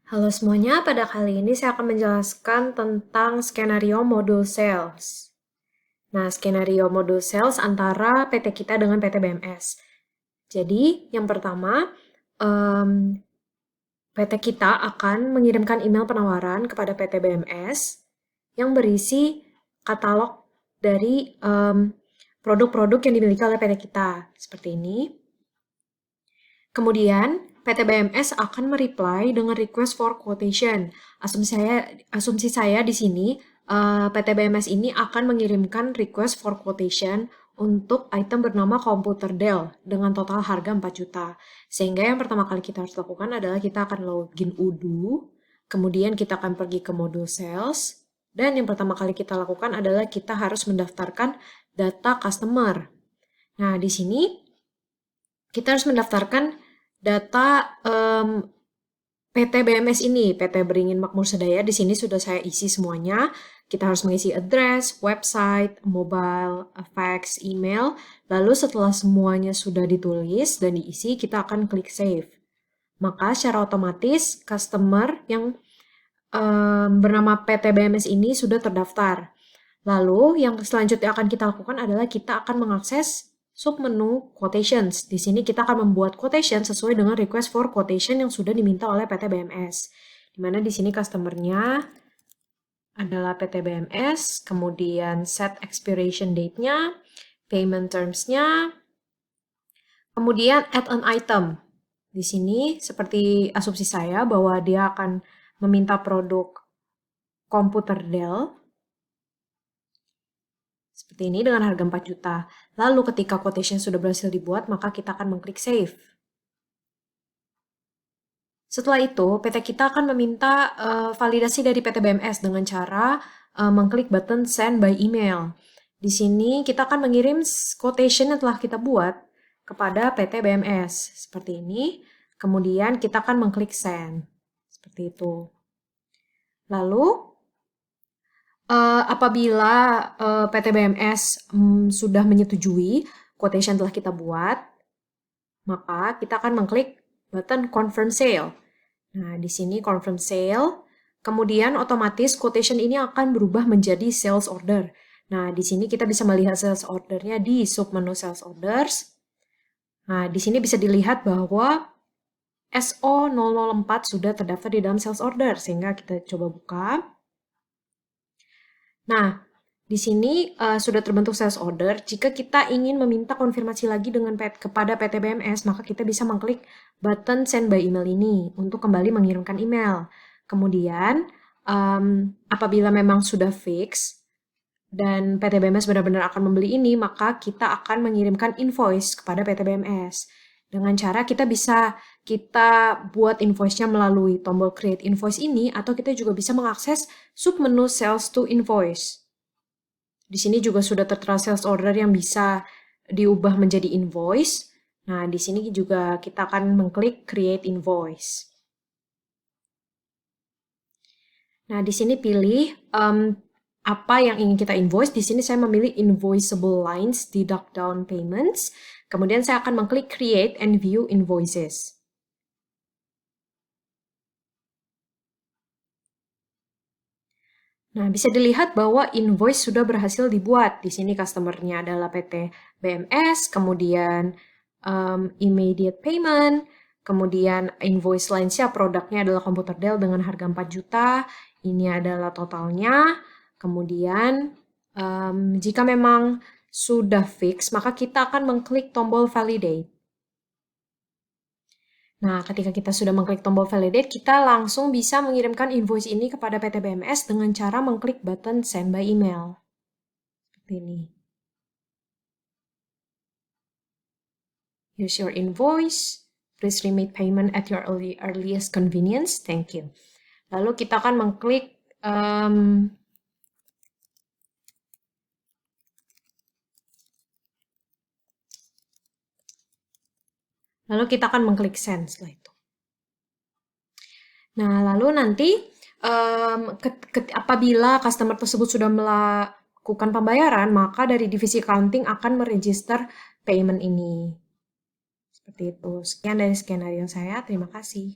Halo semuanya, pada kali ini saya akan menjelaskan tentang skenario modul sales. Nah, skenario modul sales antara PT kita dengan PT BMS. Jadi, yang pertama, PT kita akan mengirimkan email penawaran kepada PT BMS yang berisi katalog dari produk-produk yang dimiliki oleh PT kita. Seperti ini. Kemudian, PT BMS akan mereply dengan request for quotation. Asumsi saya di sini, PT BMS ini akan mengirimkan request for quotation untuk item bernama komputer Dell dengan total harga 4 juta. Sehingga yang pertama kali kita harus lakukan adalah kita akan login Odoo, kemudian kita akan pergi ke modul sales, dan yang pertama kali kita lakukan adalah kita harus mendaftarkan data customer. Nah, di sini kita harus mendaftarkan data PT BMS ini, PT Beringin Makmur Sedaya. Di sini sudah saya isi semuanya. Kita harus mengisi address, website, mobile, fax, email. Lalu setelah semuanya sudah ditulis dan diisi, kita akan klik save. Maka secara otomatis customer yang bernama PT BMS ini sudah terdaftar. Lalu yang selanjutnya akan kita lakukan adalah kita akan mengakses submenu quotations. Di sini kita akan membuat quotation sesuai dengan request for quotation yang sudah diminta oleh PT BMS. Di mana di sini customer-nya adalah PT BMS, kemudian set expiration date-nya, payment terms-nya, kemudian add an item. Di sini seperti asumsi saya bahwa dia akan meminta produk komputer Dell seperti ini dengan harga 4 juta. Lalu ketika quotation sudah berhasil dibuat, maka kita akan mengklik save. Setelah itu, PT kita akan meminta validasi dari PT BMS dengan cara mengklik button send by email. Di sini kita akan mengirim quotation yang telah kita buat kepada PT BMS. Seperti ini. Kemudian kita akan mengklik send. Seperti itu. Lalu, apabila PT BMS sudah menyetujui quotation telah kita buat, maka kita akan mengklik button confirm sale. Nah, di sini confirm sale, kemudian otomatis quotation ini akan berubah menjadi sales order. Nah, di sini kita bisa melihat sales ordernya di submenu sales orders. Nah, di sini bisa dilihat bahwa SO004 sudah terdaftar di dalam sales order, sehingga kita coba buka. Nah, di sini sudah terbentuk sales order. Jika kita ingin meminta konfirmasi lagi kepada PT BMS, maka kita bisa mengklik button send by email ini untuk kembali mengirimkan email. Kemudian, apabila memang sudah fix dan PT BMS benar-benar akan membeli ini, maka kita akan mengirimkan invoice kepada PT BMS. Dengan cara kita buat invoice-nya melalui tombol create invoice ini, atau kita juga bisa mengakses submenu sales to invoice. Di sini juga sudah tertera sales order yang bisa diubah menjadi invoice. Nah, di sini juga kita akan mengklik create invoice. Nah, di sini pilih apa yang ingin kita invoice. Di sini saya memilih invoiceable lines, deduct down payments. Kemudian saya akan mengklik create and view invoices. Nah, bisa dilihat bahwa invoice sudah berhasil dibuat. Di sini customer-nya adalah PT BMS, kemudian immediate payment, kemudian invoice lainnya produknya adalah komputer Dell dengan harga 4 juta. Ini adalah totalnya. Kemudian, jika memang sudah fix, maka kita akan mengklik tombol validate. Nah, ketika kita sudah mengklik tombol validate, kita langsung bisa mengirimkan invoice ini kepada PT BMS dengan cara mengklik button send by email. Seperti ini. Here's your invoice. Please remit payment at your earliest convenience. Thank you. Lalu kita akan mengklik send setelah itu. Nah, lalu nanti apabila customer tersebut sudah melakukan pembayaran, maka dari divisi accounting akan meregister payment ini. Seperti itu. Sekian dari skenario saya. Terima kasih.